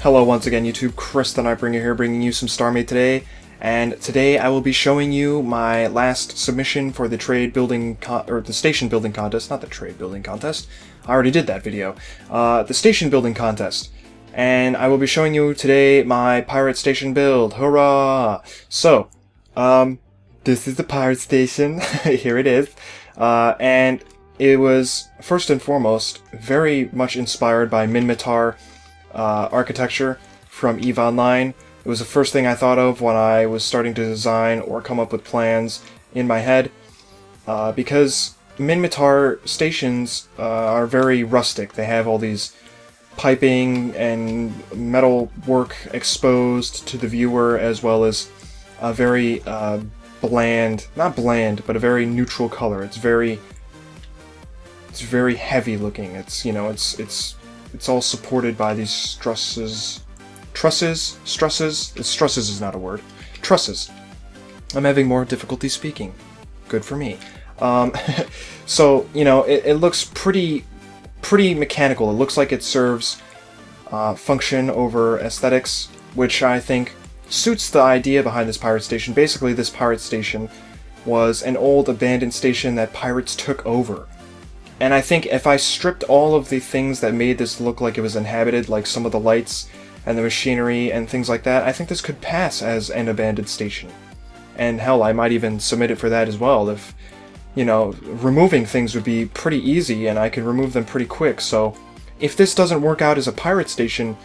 Hello once again YouTube, Chris the Nightbringer here, bringing you some StarMade today, and today I will be showing you my last submission for the the station building contest, not the trade building contest, I already did that video, the station building contest, and I will be showing you today my pirate station build, hurrah! So, this is the pirate station, here it is, and it was, first and foremost, very much inspired by Minimasound architecture from EVE Online. It was the first thing I thought of when I was starting to design or come up with plans in my head, because Minimasound stations are very rustic. They have all these piping and metal work exposed to the viewer, as well as a very bland, not bland, but a very neutral color. It's very heavy looking. It's, you know, it's all supported by these trusses. Trusses is not a word. Trusses. I'm having more difficulty speaking. Good for me. So, you know, it looks pretty mechanical. It looks like it serves function over aesthetics, which I think suits the idea behind this pirate station. Basically, this pirate station was an old abandoned station that pirates took over. And I think if I stripped all of the things that made this look like it was inhabited, like some of the lights and the machinery and things like that, I think this could pass as an abandoned station. And hell, I might even submit it for that as well. If, you know, removing things would be pretty easy and I could remove them pretty quick. So if this doesn't work out as a pirate station,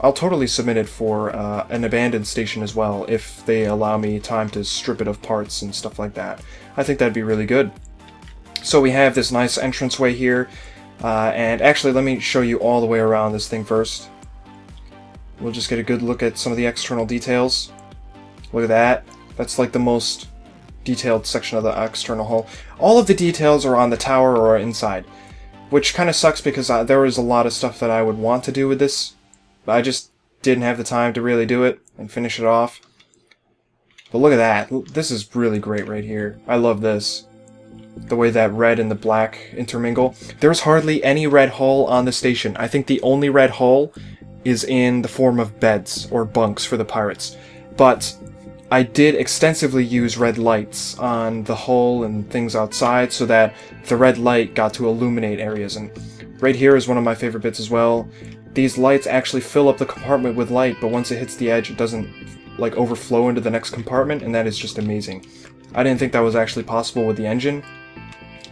I'll totally submit it for an abandoned station as well, if they allow me time to strip it of parts and stuff like that. I think that'd be really good. So we have this nice entranceway here, and actually let me show you all the way around this thing first. We'll just get a good look at some of the external details. Look at that. That's like the most detailed section of the external hull. All of the details are on the tower or inside, which kind of sucks because there was a lot of stuff that I would want to do with this, but I just didn't have the time to really do it and finish it off. But look at that. This is really great right here. I love this. The way that red and the black intermingle. There's hardly any red hull on the station. I think the only red hull is in the form of beds or bunks for the pirates. But I did extensively use red lights on the hull and things outside so that the red light got to illuminate areas. And right here is one of my favorite bits as well. These lights actually fill up the compartment with light, but once it hits the edge, it doesn't like overflow into the next compartment, and that is just amazing. I didn't think that was actually possible with the engine.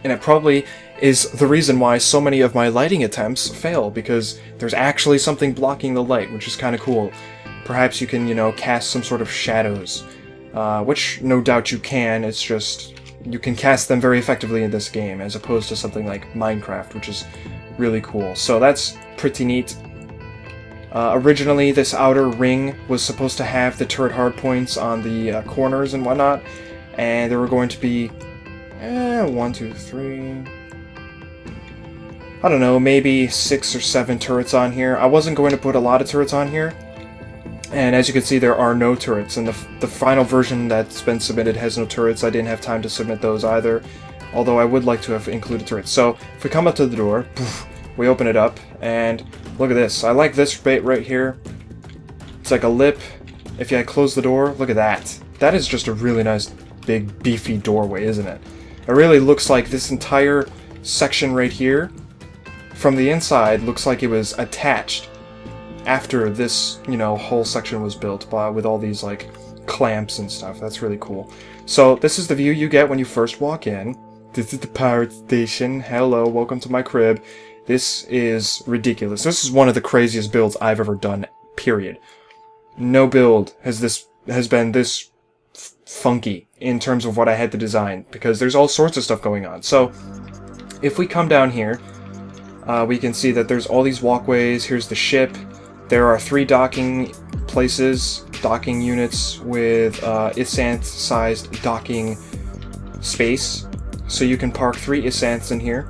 And it probably is the reason why so many of my lighting attempts fail, because there's actually something blocking the light, which is kind of cool. Perhaps you can, you know, cast some sort of shadows, which no doubt you can, it's just you can cast them very effectively in this game, as opposed to something like Minecraft, which is really cool. So that's pretty neat. Originally, this outer ring was supposed to have the turret hardpoints on the corners and whatnot, and there were going to be 1, 2, 3... I don't know, maybe 6 or 7 turrets on here. I wasn't going to put a lot of turrets on here, and as you can see there are no turrets, and the final version that's been submitted has no turrets. I didn't have time to submit those either, although I would like to have included turrets. So, if we come up to the door, we open it up, and look at this. I like this bit right here. It's like a lip. If I close the door, look at that. That is just a really nice, big, beefy doorway, isn't it? It really looks like this entire section right here, from the inside, looks like it was attached. after this, you know, whole section was built with all these like clamps and stuff. That's really cool. So this is the view you get when you first walk in. This is the pirate station. Hello, welcome to my crib. This is ridiculous. This is one of the craziest builds I've ever done, period. No build has been this funky in terms of what I had to design, because there's all sorts of stuff going on. So if we come down here, we can see that there's all these walkways. Here's the ship. There are 3 docking places, docking units with Isanth-sized docking space. So you can park 3 Isanths in here,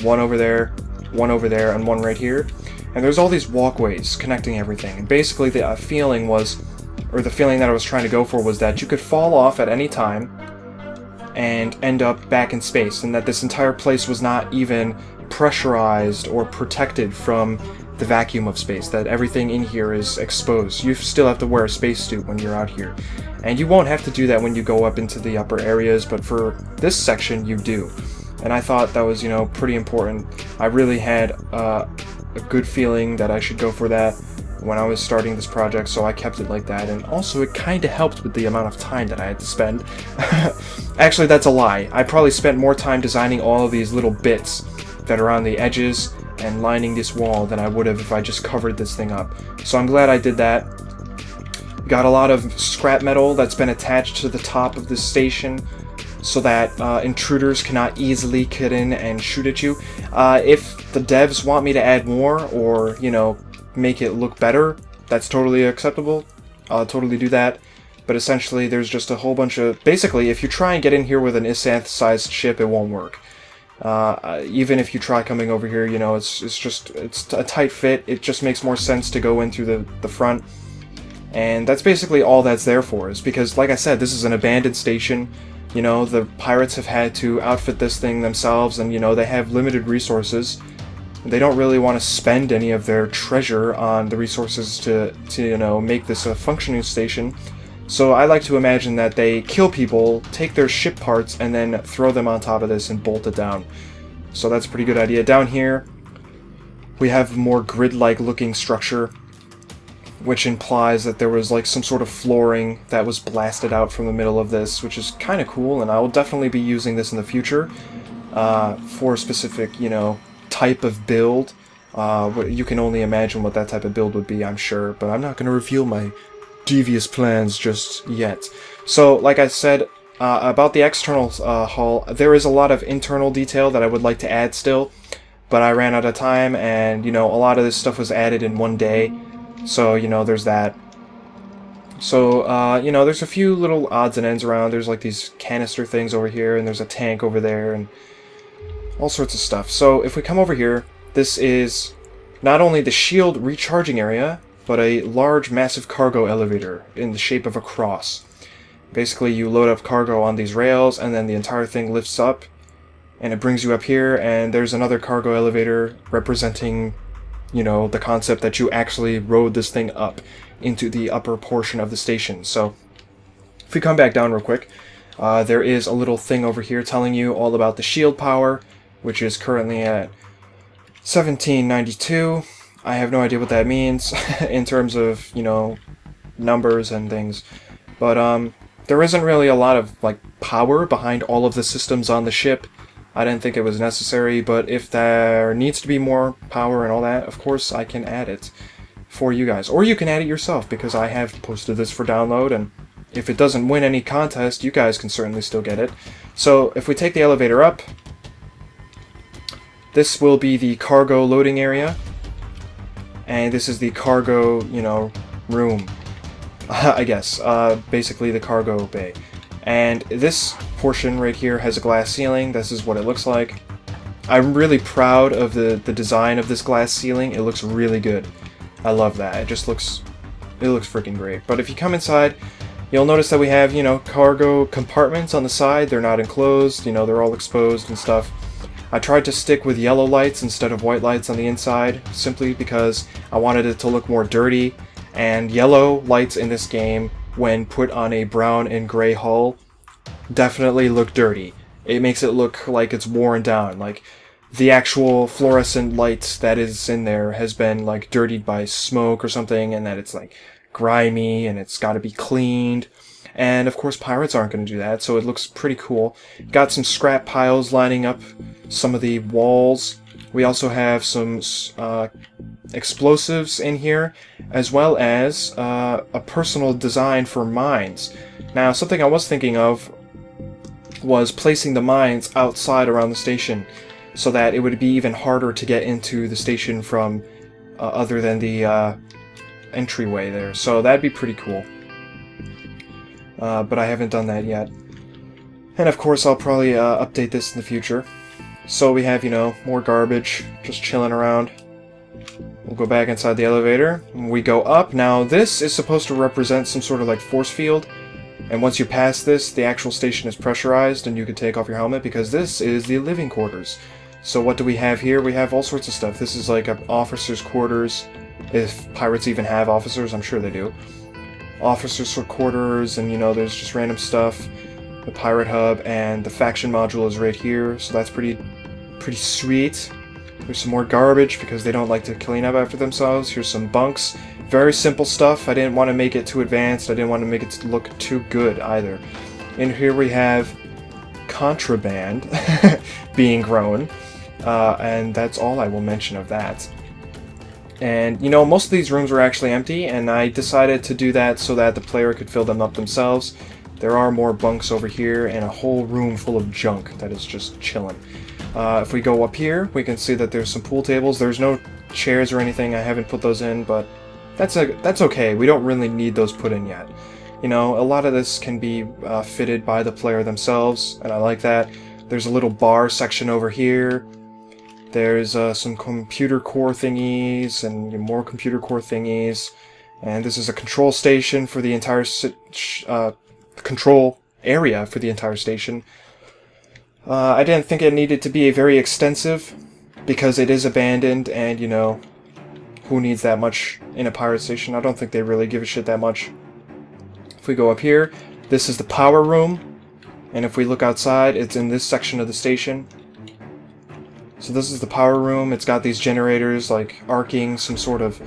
1 over there, 1 over there, and 1 right here. And there's all these walkways connecting everything. And basically the feeling was, or the feeling that I was trying to go for was that you could fall off at any time and end up back in space, and that this entire place was not even pressurized or protected from the vacuum of space, that everything in here is exposed. You still have to wear a spacesuit when you're out here, and you won't have to do that when you go up into the upper areas, but for this section you do. And I thought that was, you know, pretty important. I really had a good feeling that I should go for that when I was starting this project, so I kept it like that. And also it kind of helped with the amount of time that I had to spend. Actually, that's a lie. I probably spent more time designing all of these little bits that are on the edges and lining this wall than I would have if I just covered this thing up. So I'm glad I did that. Got a lot of scrap metal that's been attached to the top of this station so that intruders cannot easily get in and shoot at you. If the devs want me to add more, or, you know, make it look better, that's totally acceptable. I'll totally do that. But essentially there's just a whole bunch of... Basically, if you try and get in here with an Isanth-sized ship, it won't work. Even if you try coming over here, you know, it's a tight fit. It just makes more sense to go in through the front. And that's basically all that's there for, is because, like I said, this is an abandoned station. You know, the pirates have had to outfit this thing themselves, and, you know, they have limited resources. They don't really want to spend any of their treasure on the resources to you know, make this a functioning station. So I like to imagine that they kill people, take their ship parts, and then throw them on top of this and bolt it down. So that's a pretty good idea. Down here, we have a more grid-like looking structure, which implies that there was like some sort of flooring that was blasted out from the middle of this, which is kind of cool, and I will definitely be using this in the future for a specific, you know, type of build. You can only imagine what that type of build would be, I'm sure, but I'm not going to reveal my devious plans just yet. So, like I said, about the external hull, there is a lot of internal detail that I would like to add still, but I ran out of time, and, you know, a lot of this stuff was added in one day. So, you know, there's that. So, you know, there's a few little odds and ends around. There's like these canister things over here, and there's a tank over there, and all sorts of stuff. So, if we come over here, this is not only the shield recharging area, but a large, massive cargo elevator in the shape of a cross. Basically, you load up cargo on these rails, and then the entire thing lifts up, and it brings you up here, and there's another cargo elevator representing, you know, the concept that you actually rode this thing up into the upper portion of the station. So, if we come back down real quick, there is a little thing over here telling you all about the shield power, which is currently at 1792. I have no idea what that means in terms of, you know, numbers and things. But, there isn't really a lot of, like, power behind all of the systems on the ship. I didn't think it was necessary, but if there needs to be more power and all that, of course I can add it for you guys. Or you can add it yourself, because I have posted this for download, and if it doesn't win any contest, you guys can certainly still get it. So, if we take the elevator up, this will be the cargo loading area, and this is the cargo, you know, room, I guess, basically the cargo bay. And this portion right here has a glass ceiling. This is what it looks like. I'm really proud of the design of this glass ceiling. It looks really good. I love that. It looks freaking great. But if you come inside, you'll notice that we have, you know, cargo compartments on the side. They're not enclosed, you know, they're all exposed and stuff. I tried to stick with yellow lights instead of white lights on the inside, simply because I wanted it to look more dirty. And yellow lights in this game, when put on a brown and gray hull, definitely look dirty. It makes it look like it's worn down. Like, the actual fluorescent light that is in there has been like dirtied by smoke or something, and that it's like grimy and it's got to be cleaned. And of course pirates aren't going to do that, so it looks pretty cool. Got some scrap piles lining up some of the walls. We also have some explosives in here, as well as a personal design for mines. Now, something I was thinking of was placing the mines outside around the station, so that it would be even harder to get into the station from other than the entryway there. So that'd be pretty cool. But I haven't done that yet. And of course I'll probably update this in the future. So we have, you know, more garbage just chilling around. We'll go back inside the elevator. We go up. Now this is supposed to represent some sort of like force field. And once you pass this, the actual station is pressurized and you can take off your helmet, because this is the living quarters. So what do we have here? We have all sorts of stuff. This is like an officer's quarters. If pirates even have officers, I'm sure they do. Officers' quarters, and you know, there's just random stuff. The pirate hub, and the faction module is right here, so that's pretty sweet. There's some more garbage because they don't like to clean up after themselves. Here's some bunks. Very simple stuff. I didn't want to make it too advanced. I didn't want to make it look too good either. And here we have contraband being grown. And that's all I will mention of that. And, you know, most of these rooms were actually empty, and I decided to do that so that the player could fill them up themselves. There are more bunks over here, and a whole room full of junk that is just chilling. If we go up here, we can see that there's some pool tables. There's no chairs or anything. I haven't put those in, but that's okay. We don't really need those put in yet. You know, a lot of this can be fitted by the player themselves, and I like that. There's a little bar section over here. There's some computer core thingies and more computer core thingies. And this is a control station for the entire control area for the entire station. I didn't think it needed to be very extensive because it is abandoned, and you know, who needs that much in a pirate station? I don't think they really give a shit that much. If we go up here, this is the power room, and if we look outside, it's in this section of the station. So this is the power room. It's got these generators like arcing some sort of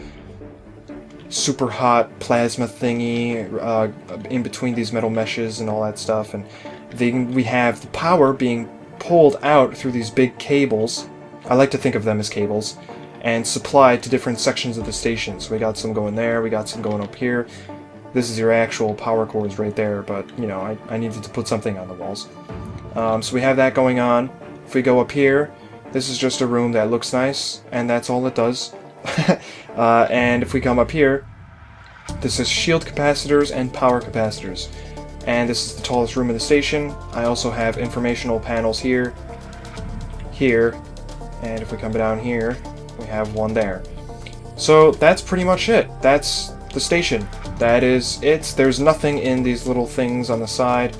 super hot plasma thingy in between these metal meshes and all that stuff, and then we have the power being pulled out through these big cables. I like to think of them as cables, and supplied to different sections of the station. So we got some going there, we got some going up here. This is your actual power cords right there, but you know, I needed to put something on the walls. So we have that going on. If we go up here, this is just a room that looks nice, and that's all it does. And if we come up here, this is shield capacitors and power capacitors. And this is the tallest room in the station. I also have informational panels here, and if we come down here, we have one there. So that's pretty much it. That's the station. That is it. There's nothing in these little things on the side.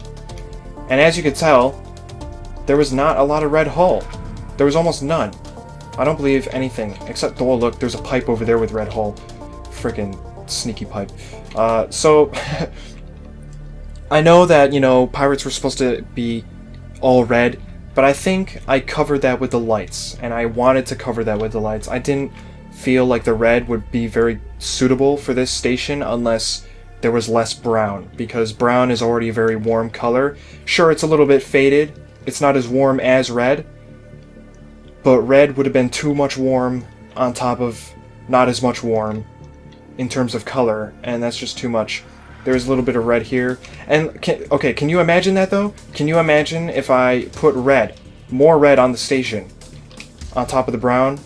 And as you can tell, there was not a lot of red hull. There was almost none. I don't believe anything, except, oh look, there's a pipe over there with red hull. Frickin' sneaky pipe. So, I know that, you know, pirates were supposed to be all red, but I think I covered that with the lights, and I wanted to cover that with the lights. I didn't feel like the red would be very suitable for this station unless there was less brown, because brown is already a very warm color. Sure, it's a little bit faded. It's not as warm as red, but red would have been too much warm on top of not as much warm in terms of color, and that's just too much. There's a little bit of red here. And, okay, can you imagine that, though? Can you imagine if I put red, more red on the station, on top of the brown?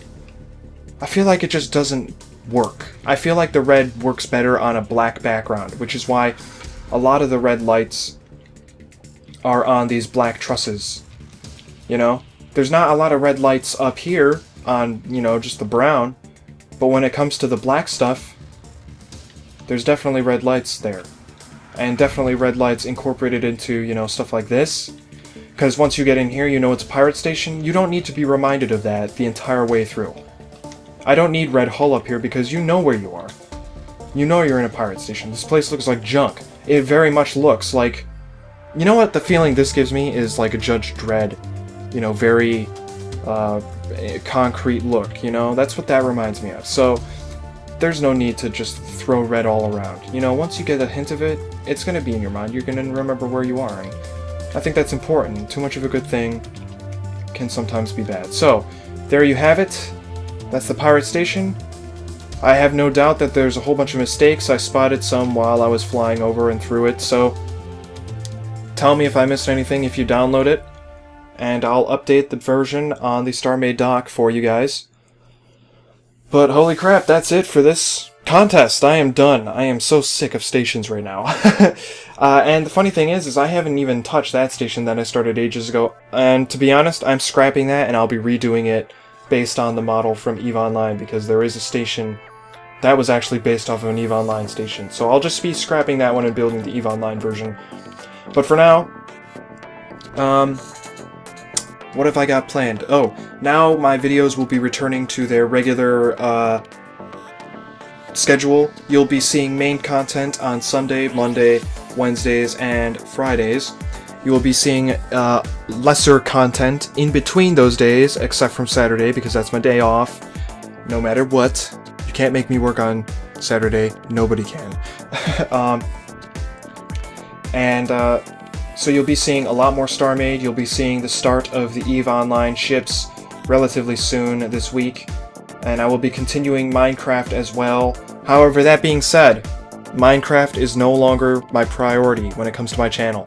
I feel like it just doesn't work. I feel like the red works better on a black background, which is why a lot of the red lights are on these black trusses, you know? There's not a lot of red lights up here on, you know, just the brown, but when it comes to the black stuff, there's definitely red lights there. And definitely red lights incorporated into, you know, stuff like this. Because once you get in here, you know it's a pirate station. You don't need to be reminded of that the entire way through. I don't need red hull up here because you know where you are. You know you're in a pirate station. This place looks like junk. It very much looks like... You know what the feeling this gives me is like a Judge Dredd. You know, very concrete look, you know? That's what that reminds me of. So there's no need to just throw red all around. You know, once you get a hint of it, it's going to be in your mind. You're going to remember where you are, and I think that's important. Too much of a good thing can sometimes be bad. So, there you have it. That's the Pirate Station. I have no doubt that there's a whole bunch of mistakes. I spotted some while I was flying over and through it, so tell me if I missed anything if you download it, and I'll update the version on the StarMade dock for you guys. But holy crap, that's it for this contest. I am done. I am so sick of stations right now. And the funny thing is I haven't even touched that station that I started ages ago. And to be honest, I'm scrapping that and I'll be redoing it based on the model from EVE Online, because there is a station that was actually based off of an EVE Online station. So I'll just be scrapping that one and building the EVE Online version. But for now, what have I got planned? Oh, now my videos will be returning to their regular schedule. You'll be seeing main content on Sunday, Monday, Wednesdays, and Fridays. You will be seeing lesser content in between those days, except from Saturday, because that's my day off. No matter what. You can't make me work on Saturday. Nobody can. So you'll be seeing a lot more StarMade. You'll be seeing the start of the EVE Online ships relatively soon this week. And I will be continuing Minecraft as well. However, that being said, Minecraft is no longer my priority when it comes to my channel.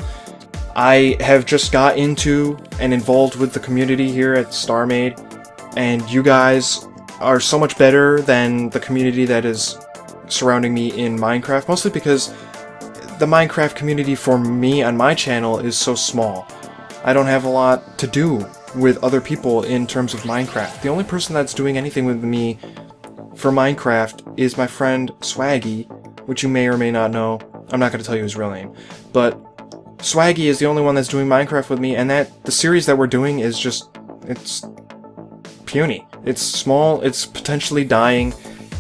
I have just got into and involved with the community here at StarMade, and you guys are so much better than the community that is surrounding me in Minecraft, mostly because the Minecraft community for me on my channel is so small. I don't have a lot to do with other people in terms of Minecraft. The only person that's doing anything with me for Minecraft is my friend Swaggy, which you may or may not know. I'm not going to tell you his real name, but Swaggy is the only one that's doing Minecraft with me, and the series that we're doing is just, it's puny. It's small, it's potentially dying,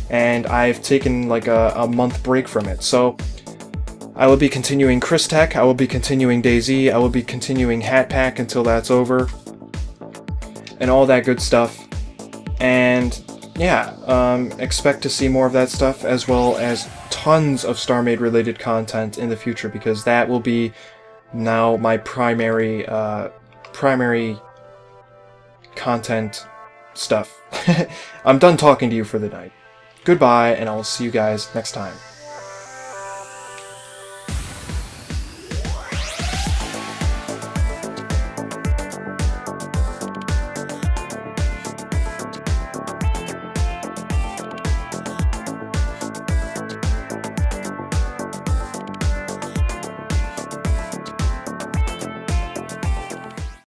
and I've taken like a month break from it. So I will be continuing Chris Tech, I will be continuing DayZ, I will be continuing Hat Pack until that's over, and all that good stuff. And yeah, expect to see more of that stuff, as well as tons of StarMade related content in the future, because that will be now my primary content stuff. I'm done talking to you for the night. Goodbye, and I will see you guys next time.